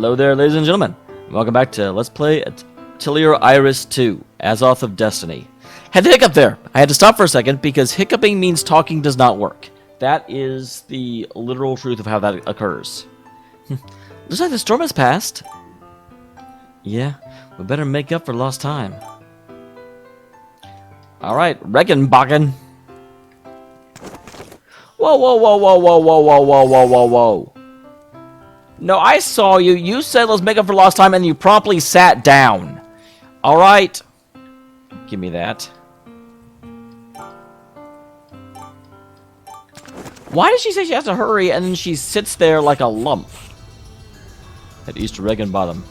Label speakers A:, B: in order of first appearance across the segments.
A: Hello there, ladies and gentlemen. Welcome back to Let's Play Atelier Iris 2, Azoth of Destiny. Had the hiccup there. I had to stop for a second because hiccuping means talking does not work. That is the literal truth of how that occurs. Looks like the storm has passed. Yeah, we better make up for lost time. Alright, Regenbogen. Whoa, whoa, whoa, whoa, whoa, whoa, whoa, whoa, whoa, whoa, whoa. No, I saw you. You said let's make up for lost time, and you promptly sat down. All right. Give me that. Why does she say she has to hurry, and then she sits there like a lump? At East Regenbottom.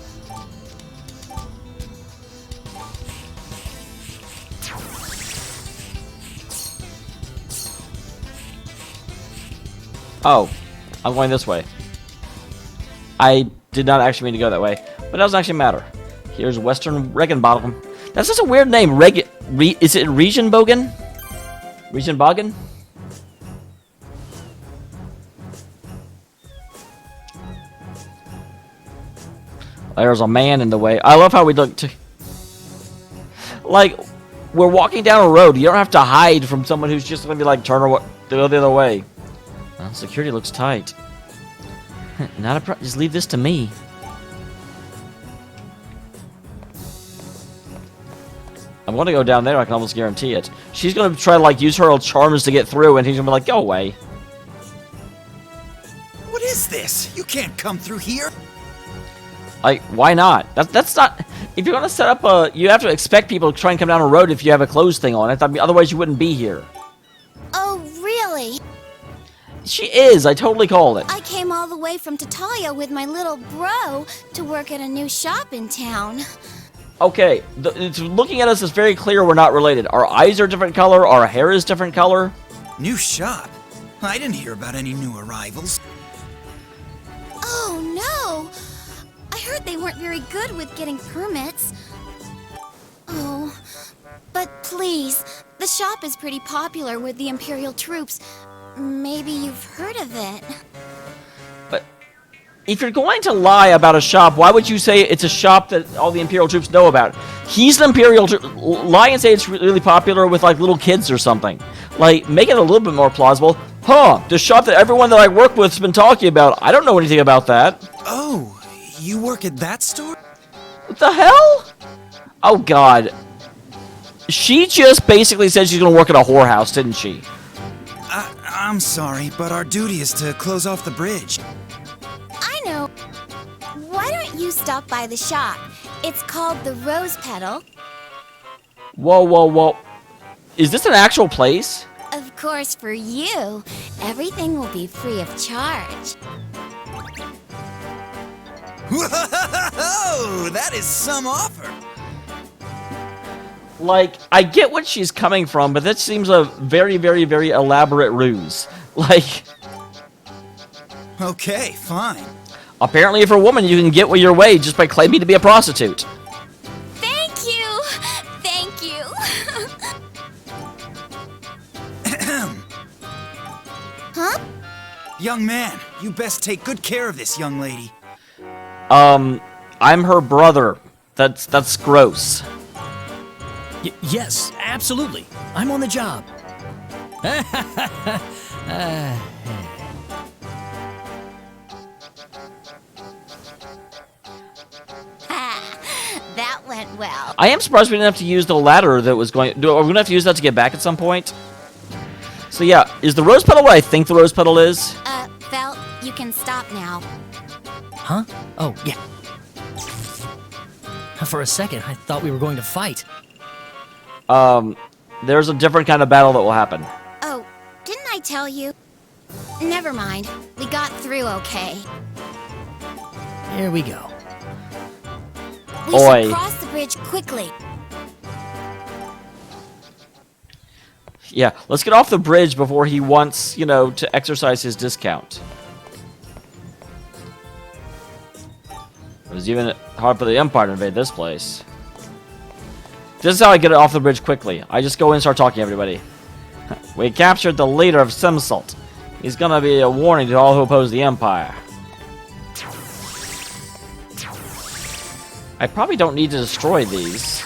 A: Oh, I'm going this way. I did not actually mean to go that way, but it doesn't actually matter. Here's Western Regenbottom. That's just a weird name. Is it Regenbogen? Regenbogen? There's a man in the way. I love how we look to... Like, we're walking down a road. You don't have to hide from someone who's just going to be like, turn or go the other way. Well, security looks tight. Not a problem. Just leave this to me. I'm going to go down there. I can almost guarantee it. She's going to try to like use her charms to get through, and he's going to be like, "Go away."
B: What is this? You can't come through here.
A: Like, why not? That's not. If you're going to set up a, you have to expect people to try and come down a road if you have a closed thing on it. I mean, otherwise, you wouldn't be here.
C: Oh, really?
A: She is. I totally called it.
C: I came all the way from Tatalia with my little bro to work at a new shop in town.
A: Okay, looking at us, it's very clear we're not related. Our eyes are different color. Our hair is different color.
B: New shop? I didn't hear about any new arrivals.
C: Oh, no. I heard they weren't very good with getting permits. Oh, but please, the shop is pretty popular with the Imperial troops. Maybe you've heard of it.
A: But if you're going to lie about a shop, why would you say it's a shop that all the Imperial troops know about? He's an Imperial lie and say it's really popular with like little kids or something. Like, make it a little bit more plausible. Huh, the shop that everyone that I work with has been talking about. I don't know anything about that.
B: Oh, you work at that store?
A: What the hell? Oh, God. She just basically said she's going to work at a whorehouse, didn't she?
B: I'm sorry, but our duty is to close off the bridge.
C: I know. Why don't you stop by the shop? It's called the Rose Petal.
A: Whoa, whoa, whoa. Is this an actual place?
C: Of course, for you. Everything will be free of charge.
B: Whoa! That is some offer.
A: Like, I get what she's coming from, but that seems a very, very, very elaborate ruse. Like...
B: Okay, fine.
A: Apparently, if you're a woman, you can get your way just by claiming to be a prostitute.
C: Thank you! Thank you! Huh?
B: Young man, you best take good care of this young lady.
A: I'm her brother. That's gross.
D: Yes, absolutely. I'm on the job.
C: That went well.
A: I am surprised we didn't have to use the ladder that was going... Are we going to have to use that to get back at some point? So yeah, is the rose petal what I think the rose petal is?
C: Felt, you can stop now.
D: Huh? Oh, yeah. For a second, I thought we were going to fight.
A: There's a different kind of battle that will happen.
C: Oh, didn't I tell you? Never mind. We got through okay.
D: Here we go.
C: We
A: Oi.
C: should cross the bridge quickly.
A: Yeah, let's get off the bridge before he wants, you know, to exercise his discount. It was even hard for the Empire to invade this place. This is how I get it off the bridge quickly. I just go in and start talking to everybody. We captured the leader of I probably don't need to destroy these.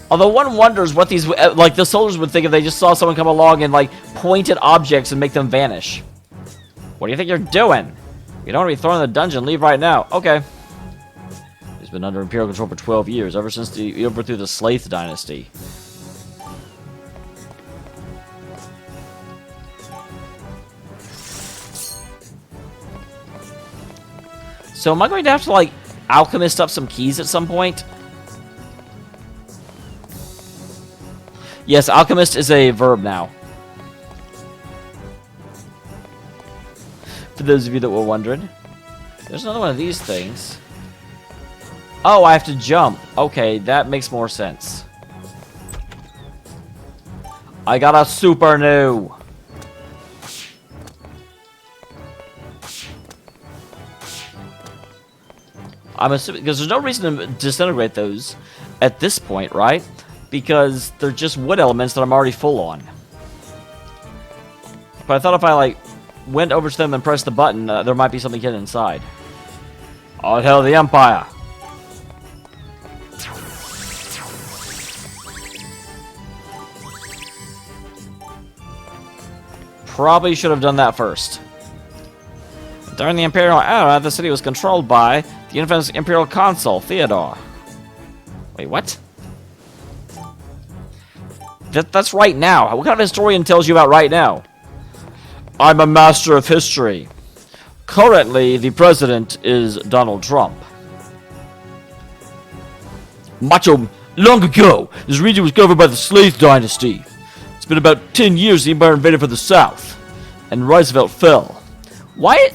A: Although one wonders what these, like, the soldiers would think if they just saw someone come along and, like, point at objects and make them vanish. What do you think you're doing? You don't want to be thrown in the dungeon. Leave right now. Okay. He's been under Imperial control for 12 years, ever since he overthrew the Slaith dynasty. So am I going to have to, like, alchemist up some keys at some point? Yes, alchemist is a verb now. For those of you that were wondering. There's another one of these things. Oh, I have to jump. Okay, that makes more sense. I got a super new. I'm assuming, because there's no reason to disintegrate those at this point, right? Because they're just wood elements that I'm already full on. But I thought if I, like, went over to them and pressed the button, there might be something hidden inside. All hail the Empire! Probably should have done that first. During the Imperial era, the city was controlled by the infamous Imperial Consul, Theodore. Wait, what? That's right now. What kind of historian tells you about right now? I'm a master of history. Currently, the president is Donald Trump. Macho, long ago, this region was governed by the Slaith dynasty. It's been about 10 years the Empire invaded from the south, and Roosevelt fell. Why?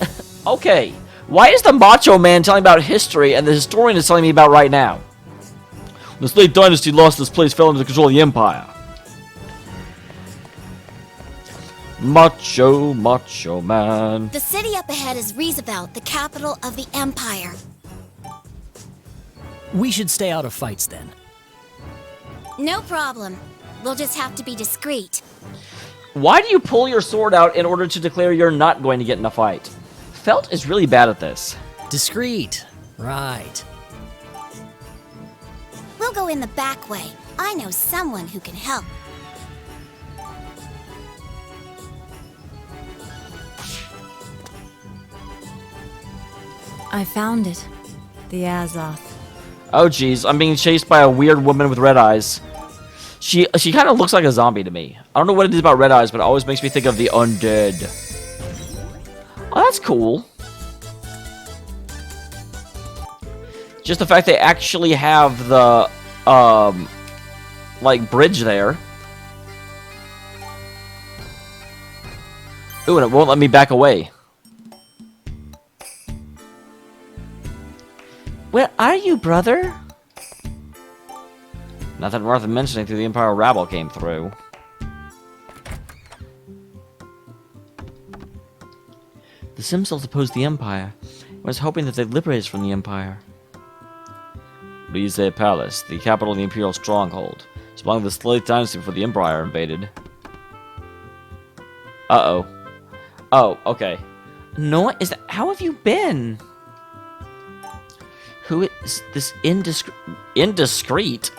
A: Okay. Why is the Macho Man telling about history, and the historian is telling me about right now? When the Slaith dynasty lost this place, fell under the control of the Empire. Macho Man.
C: The city up ahead is Roosevelt, the capital of the Empire.
D: We should stay out of fights then.
C: No problem. We'll just have to be discreet.
A: Why do you pull your sword out in order to declare you're not going to get in a fight? Felt is really bad at this.
D: Discreet. Right.
C: We'll go in the back way. I know someone who can help.
E: I found it. The Azoth.
A: Oh jeez, I'm being chased by a weird woman with red eyes. She kind of looks like a zombie to me. I don't know what it is about red eyes, but it always makes me think of the undead. Oh, that's cool. Just the fact they actually have the, like, bridge there. Ooh, and it won't let me back away. Where are you, brother? Nothing worth mentioning through the Empire rabble came through. The Simsels opposed the Empire. I was hoping that they'd liberate us from the Empire. Rize Palace, the capital of the Imperial stronghold. It belonged to the Slaith dynasty before the Empire invaded. Uh-oh. Oh, okay. No, is that... How have you been? Who is this indiscreet?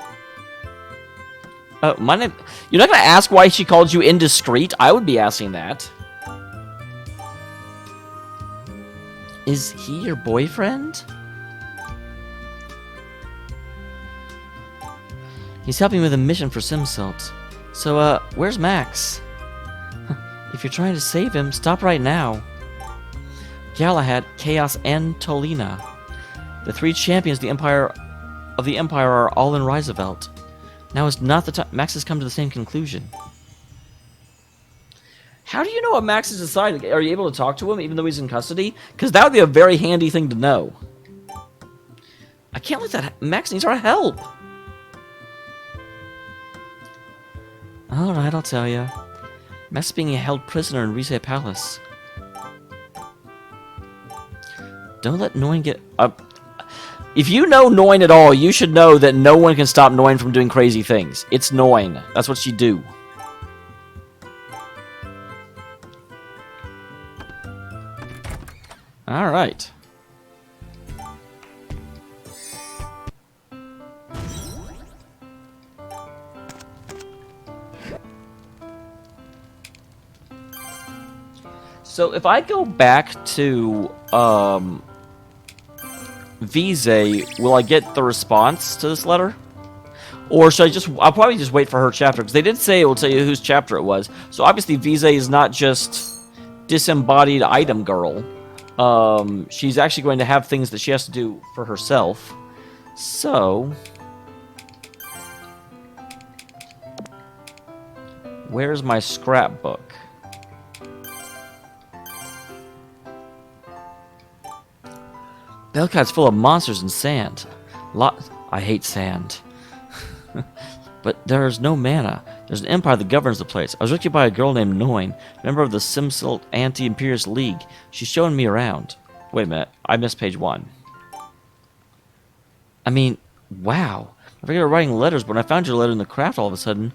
A: My name... You're not going to ask why she called you indiscreet? I would be asking that. Is he your boyfriend? He's helping with a mission for Simsalt. So, where's Max? If you're trying to save him, stop right now. Galahad, Chaos, and Tolina. The three champions of the Empire are all in Roosevelt. Now is not the time. Max has come to the same conclusion. How do you know what Max has decided? Are you able to talk to him even though he's in custody? Because that would be a very handy thing to know. I can't let that... Max needs our help. Alright, I'll tell you. Max is being held prisoner in Rize Palace. Don't let Noin get... If you know Noin at all, you should know that no one can stop Noin from doing crazy things. It's Noin. That's what she do. Alright. So if I go back to Vise, will I get the response to this letter? Or should I just... I'll probably just wait for her chapter, because they did say it will tell you whose chapter it was. So obviously Vise is not just disembodied item girl. She's actually going to have things that she has to do for herself. So... where's my scrapbook? Belkite's full of monsters and sand. I hate sand. But there's no mana. There's an empire that governs the place. I was rescued by a girl named Noin, member of the Simsilt Anti-Imperialist League. She's showing me around. Wait a minute. I missed page 1. I mean, wow. I figured writing letters, but when I found your letter in the craft all of a sudden,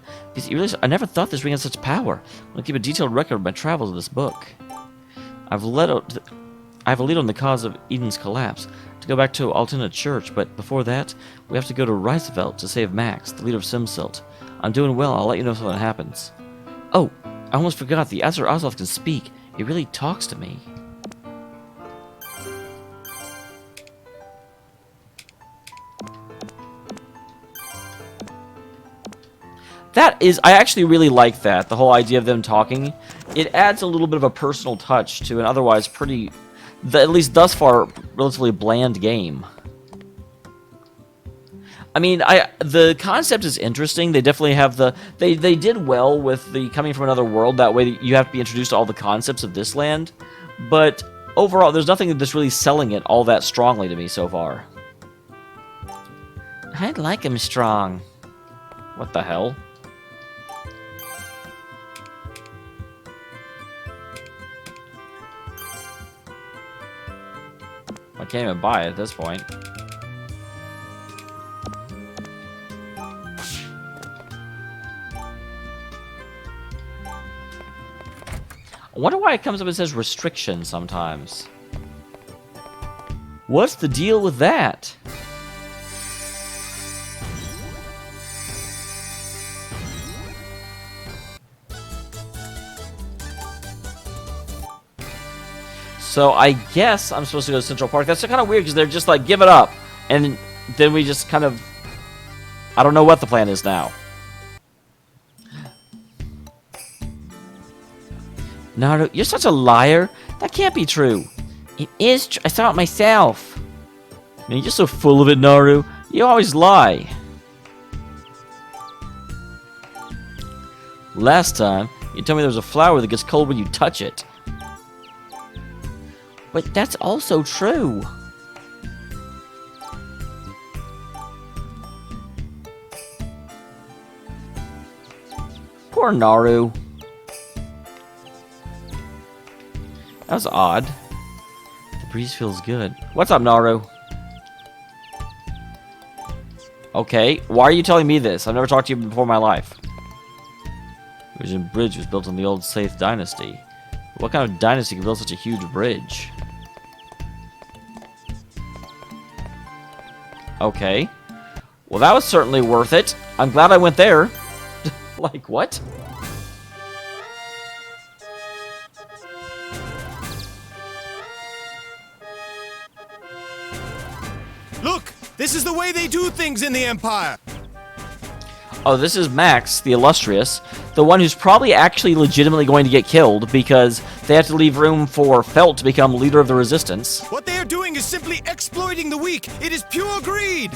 A: I never thought this ring had such power. I'm going to keep a detailed record of my travels in this book. I have a lead on the cause of Eden's collapse. To go back to Altena Church, but before that, we have to go to Reisfeld to save Max, the leader of Simsilt. I'm doing well. I'll let you know if something happens. Oh, I almost forgot. The Azur Azoth can speak. He really talks to me. I actually really like that, the whole idea of them talking. It adds a little bit of a personal touch to an otherwise pretty, at least thus far, relatively bland game. I mean, the concept is interesting. They definitely have they did well with the coming from another world. That way you have to be introduced to all the concepts of this land. But overall, there's nothing that's really selling it all that strongly to me so far. I'd like him strong. What the hell? I can't even buy it at this point. I wonder why it comes up and says restriction sometimes. What's the deal with that? So I guess I'm supposed to go to Central Park. That's kind of weird because they're just like, give it up. And then we just kind of... I don't know what the plan is now. Naru, you're such a liar. That can't be true. It is true. I saw it myself. Man, you're just so full of it, Naru. You always lie. Last time, you told me there was a flower that gets cold when you touch it. But that's also true. Poor Naru. That was odd. The breeze feels good. What's up, Naru? Okay, why are you telling me this? I've never talked to you before in my life. The original bridge was built in the old Saith dynasty. What kind of dynasty can build such a huge bridge? Okay. Well, that was certainly worth it. I'm glad I went there. Like, what?
F: Look! This is the way they do things in the Empire!
A: Oh, this is Max, the Illustrious. The one who's probably actually legitimately going to get killed because they have to leave room for Felt to become leader of the Resistance.
F: What they are doing is simply exploiting the weak. It is pure greed!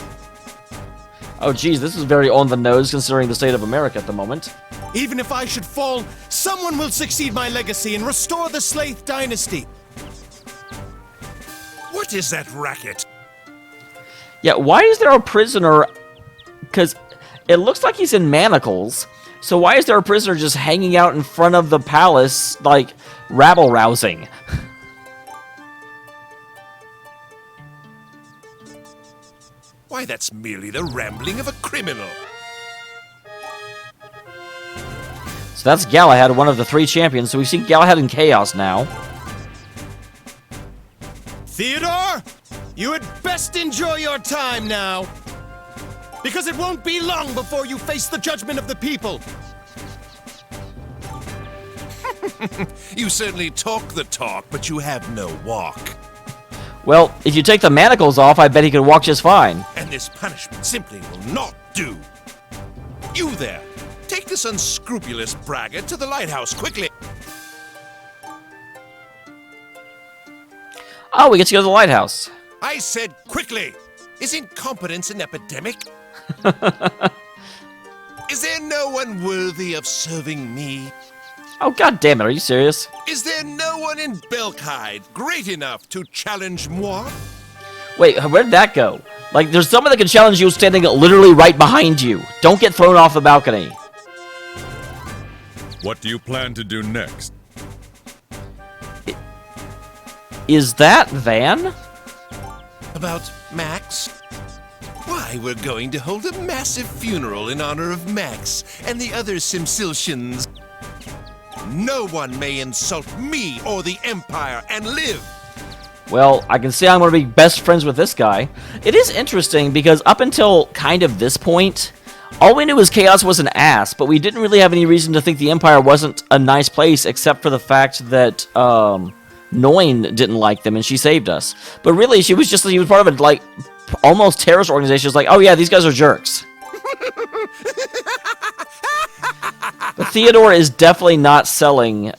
A: Oh, geez, this is very on the nose considering the state of America at the moment.
F: Even if I should fall, someone will succeed my legacy and restore the Slaith dynasty.
G: What is that racket?
A: Yeah, why is there a prisoner? Because it looks like he's in manacles. So why is there a prisoner just hanging out in front of the palace, like, rabble-rousing?
G: Why, that's merely the rambling of a criminal.
A: So that's Galahad, one of the 3 champions. So we've seen Galahad in Chaos now.
F: Theodore, you had best enjoy your time now. Because it won't be long before you face the judgment of the people.
G: You certainly talk the talk, but you have no walk.
A: Well, if you take the manacles off, I bet he could walk just fine.
G: And this punishment simply will not do. You there, take this unscrupulous braggart to the lighthouse quickly.
A: Oh, we get to go to the lighthouse.
G: I said quickly. Is incompetence an epidemic? Is there no one worthy of serving me?
A: Oh, god damn it, are you serious?
G: Is there no one in Belkide great enough to challenge moi?
A: Wait, where'd that go? Like, there's someone that can challenge you standing literally right behind you. Don't get thrown off the balcony.
H: What do you plan to do next?
A: Is that Van?
G: About Max? Why, we're going to hold a massive funeral in honor of Max and the other Simsiltians. No one may insult me or the Empire and live.
A: Well, I can see I'm going to be best friends with this guy. It is interesting because up until kind of this point, all we knew was Chaos was an ass, but we didn't really have any reason to think the Empire wasn't a nice place except for the fact that Noin didn't like them and she saved us. But really, she was part of a, like, almost terrorist organization. It's like, oh yeah, these guys are jerks. But Theodore is definitely not selling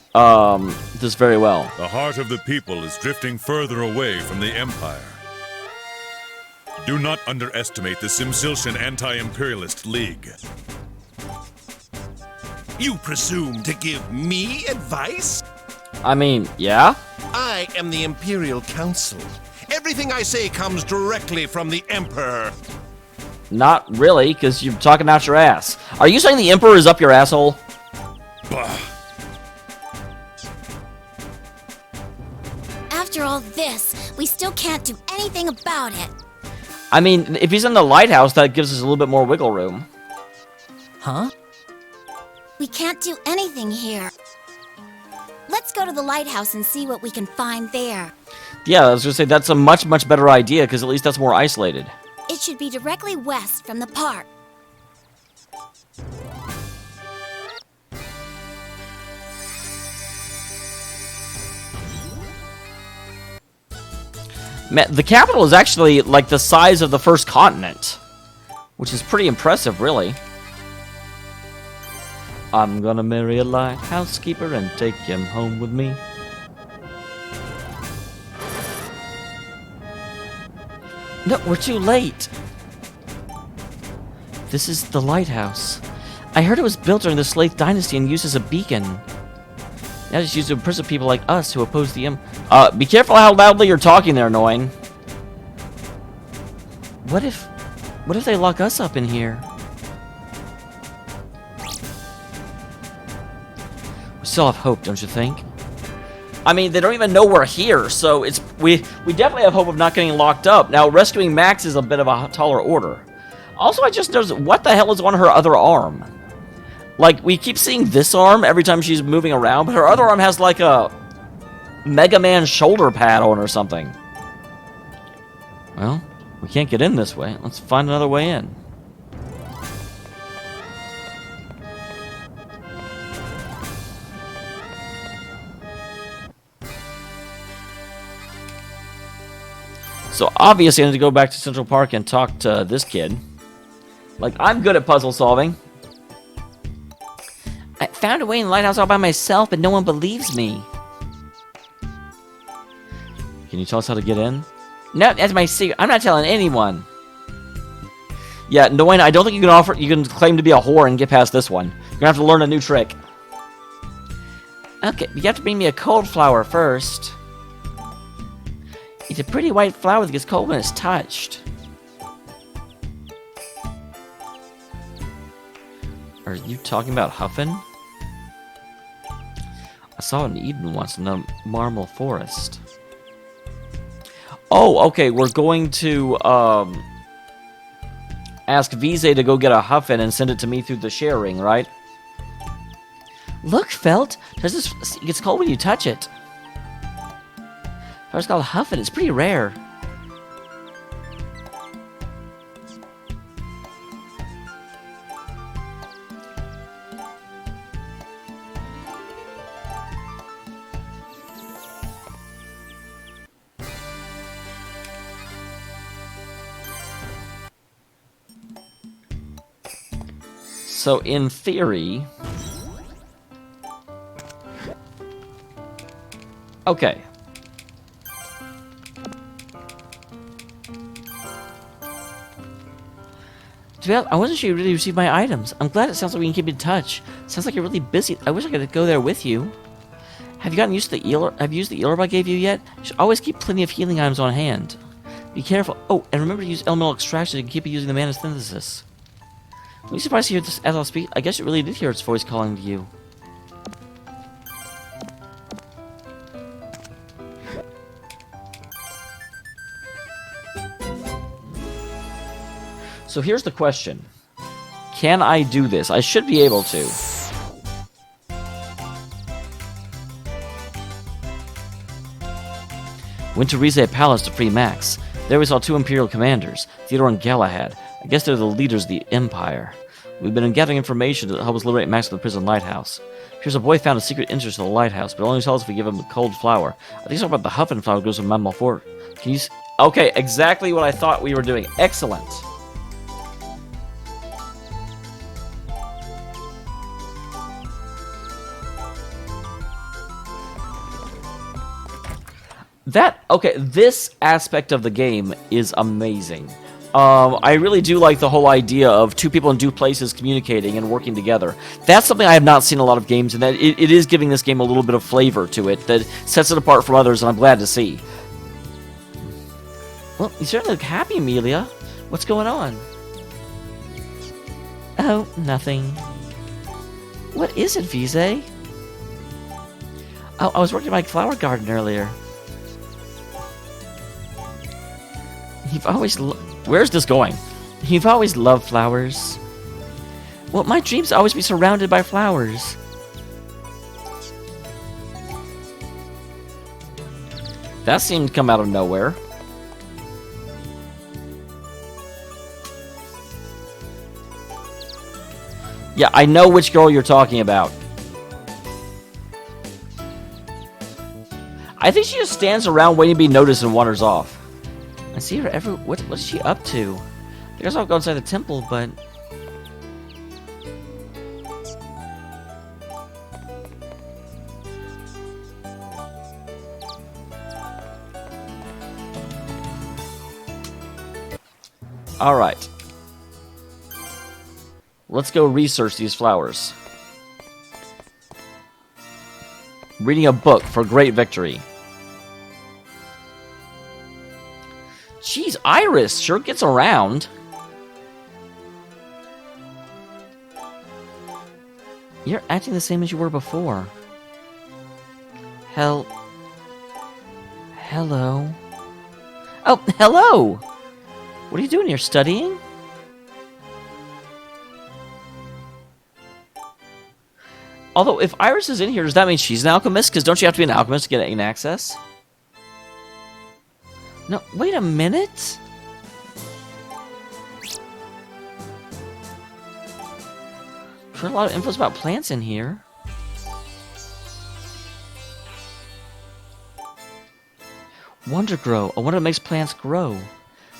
A: this very well.
H: The heart of the people is drifting further away from the Empire. Do not underestimate the Simsiltian Anti-Imperialist League.
G: You presume to give me advice?
A: I mean, yeah?
G: I am the Imperial Council. Everything I say comes directly from the Emperor.
A: Not really, because you're talking out your ass. Are you saying the Emperor is up your asshole?
G: Bah.
C: After all this, we still can't do anything about it.
A: I mean, if he's in the lighthouse, that gives us a little bit more wiggle room.
D: Huh?
C: We can't do anything here. Let's go to the lighthouse and see what we can find there.
A: Yeah, I was going to say, that's a much, much better idea, because at least that's more isolated.
C: It should be directly west from the park.
A: Man, the capital is actually like the size of the first continent, which is pretty impressive, really. I'm gonna marry a lighthouse keeper and take him home with me. No, we're too late. This is the lighthouse. I heard it was built during the Slave Dynasty and used as a beacon. Now it's used to imprison people like us who oppose the be careful how loudly you're talking there, Noin. What if they lock us up in here? We still have hope, don't you think? I mean, they don't even know we're here, so we definitely have hope of not getting locked up. Now, rescuing Max is a bit of a taller order. Also, I just noticed, what the hell is on her other arm? Like, we keep seeing this arm every time she's moving around, but her other arm has like a Mega Man shoulder pad on or something. Well, we can't get in this way. Let's find another way in. So obviously I need to go back to Central Park and talk to this kid. Like, I'm good at puzzle solving. I found a way in the lighthouse all by myself, but no one believes me. Can you tell us how to get in? No, that's my secret. I'm not telling anyone. Yeah, Noin, I don't think you can claim to be a whore and get past this one. You're gonna have to learn a new trick. Okay, you have to bring me a cold flower first. It's a pretty white flower that gets cold when it's touched. Are you talking about Huffin? I saw it in Eden once in the Marmal Forest. Oh, okay, we're going to ask Vise to go get a Huffin and send it to me through the share ring, right? Look, Felt, it gets cold when you touch it. It's called Huffin, it's pretty rare. So, in theory... Okay. I wasn't sure you really received my items. I'm glad it sounds like we can keep in touch. Sounds like you're really busy. I wish I could go there with you. Have you gotten used to the healer? Have you used the healer I gave you yet? You should always keep plenty of healing items on hand. Be careful. Oh, and remember to use elemental extraction and keep using the mana synthesis. I'm really surprised to hear this as I speak. I guess you really did hear its voice calling to you. So here's the question. Can I do this? I should be able to. Went to Rize Palace to free Max. There we saw two Imperial commanders, Theodore and Galahad. I guess they're the leaders of the Empire. We've been gathering information to help us liberate Max from the prison lighthouse. Here's a boy found a secret entrance to the lighthouse, but only tells us if we give him a cold flower. I think it's about the Huffin flower goes from Dameol Fort. Can you... Okay, exactly what I thought we were doing. Excellent. This aspect of the game is amazing. I really do like the whole idea of two people in two places communicating and working together. That's something I have not seen in a lot of games, and that it is giving this game a little bit of flavor to it that sets it apart from others, and I'm glad to see. Well, you certainly look happy, Amelia. What's going on? Oh, nothing. What is it, Vize? Oh, I was working in my flower garden earlier. You've always Where's this going? You've always loved flowers. Well, my dreams always be surrounded by flowers. That seemed to come out of nowhere. Yeah, I know which girl you're talking about. I think she just stands around waiting to be noticed and wanders off. I see her every... What's she up to? I guess I'll go inside the temple, but... Alright. Let's go research these flowers. Reading a book for great victory. Jeez, Iris sure gets around. You're acting the same as you were before. Hello. Oh, hello! What are you doing here, studying? Although, if Iris is in here, does that mean she's an alchemist? Because don't you have to be an alchemist to get an access? No, wait a minute. There's a lot of info about plants in here. Wonder Grow. I wonder what makes plants grow.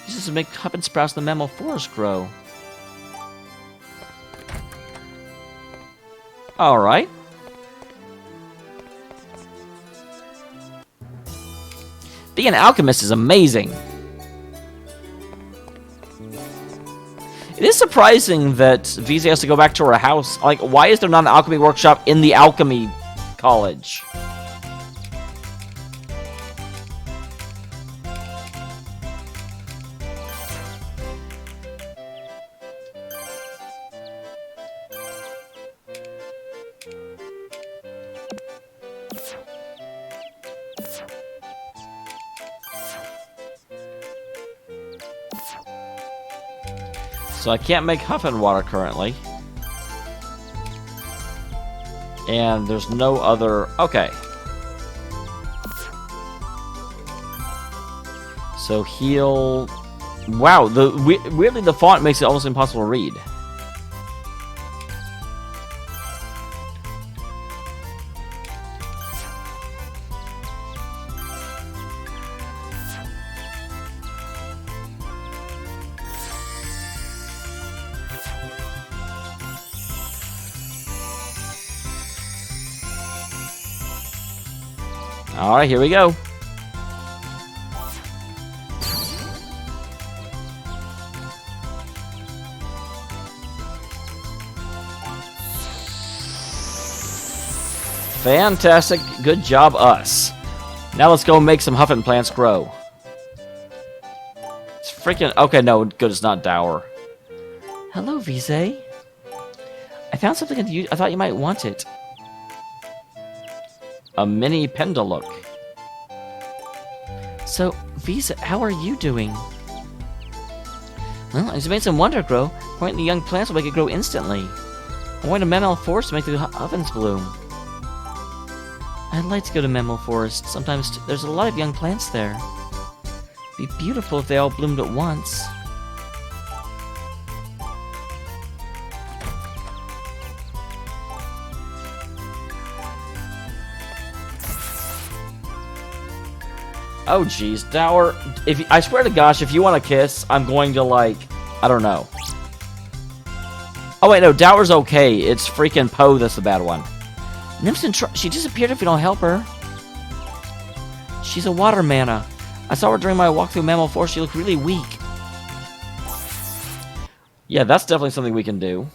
A: This is to make Huffin sprouts in the Dameol Forest grow. Alright. Being an alchemist is amazing. It is surprising that Vize has to go back to her house. Like, why is there not an alchemy workshop in the alchemy college? So I can't make Huffin water currently. And there's no other... Okay. So heal... Wow, weirdly the font makes it almost impossible to read. Alright, here we go. Fantastic. Good job, us. Now let's go make some Huffin plants grow. It's freaking... Okay, no, good, it's not Dower. Hello, Vise. I found something I thought you might want it. A mini Pendalook. So, Vise, how are you doing? Well, I just made some Wonder Grow. Pointing the young plants will make it grow instantly. I went to Dameol Forest to make the ovens bloom. I'd like to go to Dameol Forest. Sometimes there's a lot of young plants there. It'd be beautiful if they all bloomed at once. Oh jeez, Dower, I swear to gosh, if you want to kiss, I'm going to like, I don't know. Oh wait, no, Dower's okay. It's freaking Poe that's the bad one. Nymph's in she disappeared if we don't help her. She's a water mana. I saw her during my walk through Dameol Forest. She looked really weak. Yeah, that's definitely something we can do.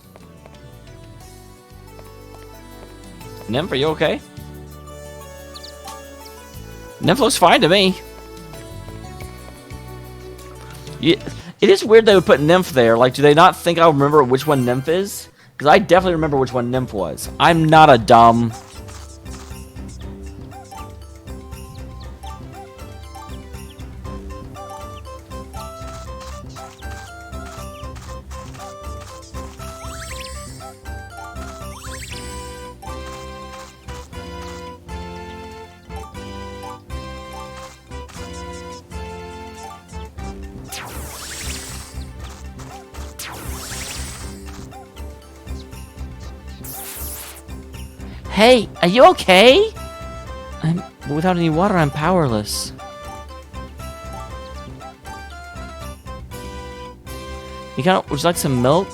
A: Nymph, are you okay? Nymph looks fine to me. Yeah, it is weird they would put Nymph there. Like, do they not think I'll remember which one Nymph is? Because I definitely remember which one Nymph was. I'm not a dumb... Hey, are you okay? Without any water, I'm powerless. Would you like some milk?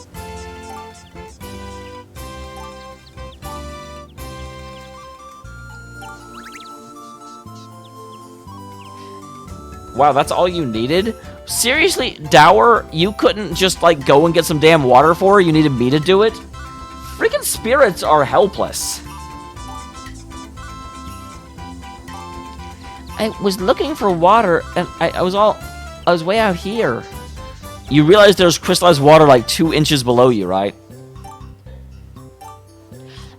A: Wow, that's all you needed? Seriously, Dower, you couldn't just like go and get some damn water for her? You needed me to do it? Freaking spirits are helpless. I was looking for water, and I was way out here. You realize there's crystallized water like 2 inches below you, right?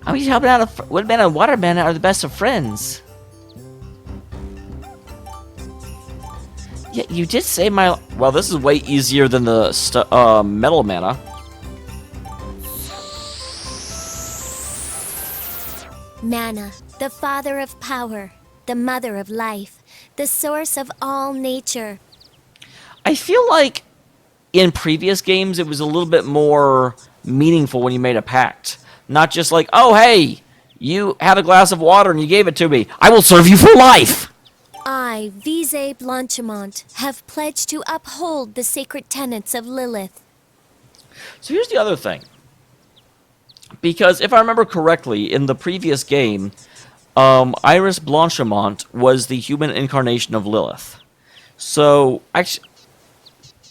A: I was helping out a Woodman and Waterman are the best of friends. Yeah, you did say my... Well, this is way easier than the metal mana.
C: Mana, the father of power, the mother of life, the source of all nature.
A: I feel like in previous games it was a little bit more meaningful when you made a pact. Not just like, oh hey, you had a glass of water and you gave it to me. I will serve you for life!
C: I, Vise Blanchimont, have pledged to uphold the sacred tenets of Lilith.
A: So here's the other thing. Because if I remember correctly, in the previous game, Iris Blanchimont was the human incarnation of Lilith. So, actually,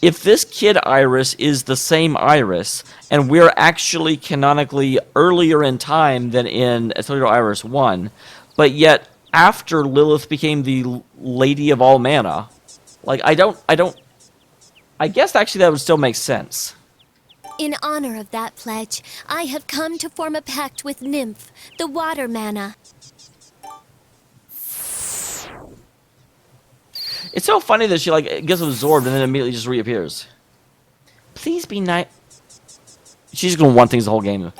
A: if this kid Iris is the same Iris, and we're actually canonically earlier in time than in Atelier Iris 1, but yet after Lilith became the Lady of All Mana, like, I guess actually that would still make sense.
C: In honor of that pledge, I have come to form a pact with Nymph, the water mana.
A: It's so funny that she, like, gets absorbed and then immediately just reappears. Please be nice. She's gonna want things the whole game.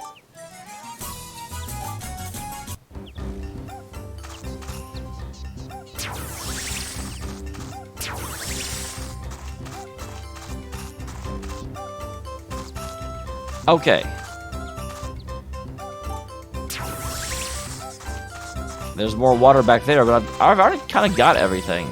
A: Okay. There's more water back there, but I've already kind of got everything.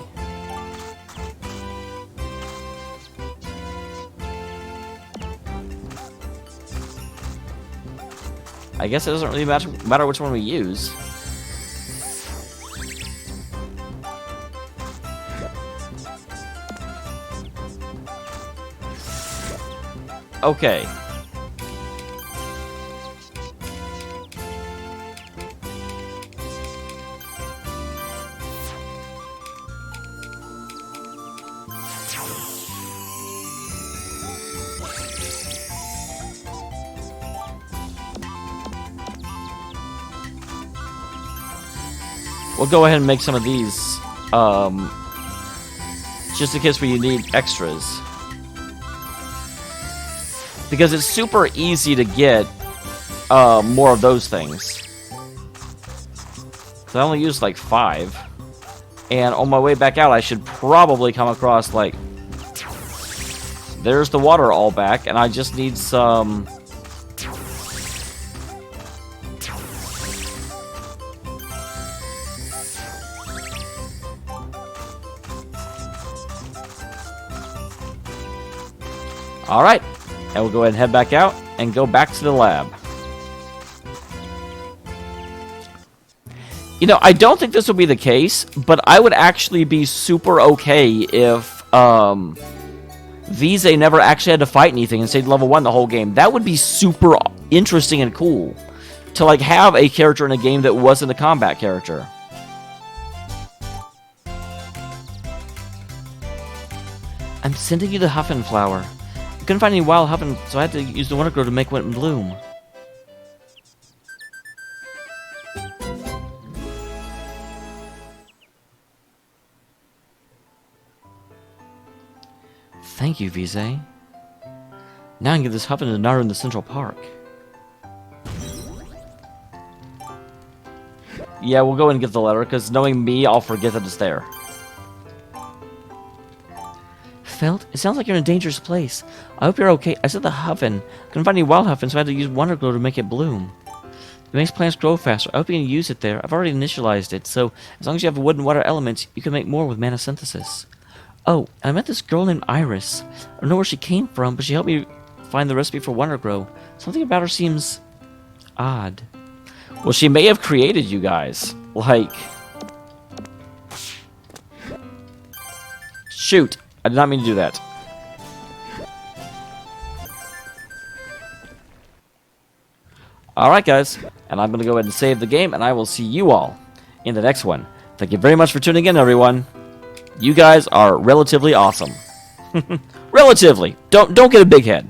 A: I guess it doesn't really matter which one we use. Okay. We'll go ahead and make some of these, just in case we need extras. Because it's super easy to get, more of those things. So I only used like 5. And on my way back out, I should probably come across, like... There's the water all back, and I just need some... Alright, and we'll go ahead and head back out and go back to the lab. You know, I don't think this will be the case, but I would actually be super okay if Vise never actually had to fight anything and stayed level 1 the whole game. That would be super interesting and cool to like have a character in a game that wasn't a combat character. I'm sending you the Huffin flower. I couldn't find any wild Huffin, so I had to use the Wonder Grow to make one bloom. Thank you, Vise. Now I can give this Huffin to Naru in the Central Park. Yeah, we'll go and get the letter, because knowing me, I'll forget that it's there. Felt? It sounds like you're in a dangerous place. I hope you're okay. I said the Huffin. Couldn't find any wild Huffin, so I had to use Wonder Glow to make it bloom. It makes plants grow faster. I hope you can use it there. I've already initialized it, so as long as you have wood and water elements, you can make more with mana synthesis. Oh, I met this girl named Iris. I don't know where she came from, but she helped me find the recipe for Wonder Grow. Something about her seems odd. Well, she may have created you guys. Like... Shoot. I did not mean to do that. Alright, guys. And I'm going to go ahead and save the game, and I will see you all in the next one. Thank you very much for tuning in, everyone. You guys are relatively awesome. Relatively. Don't get a big head.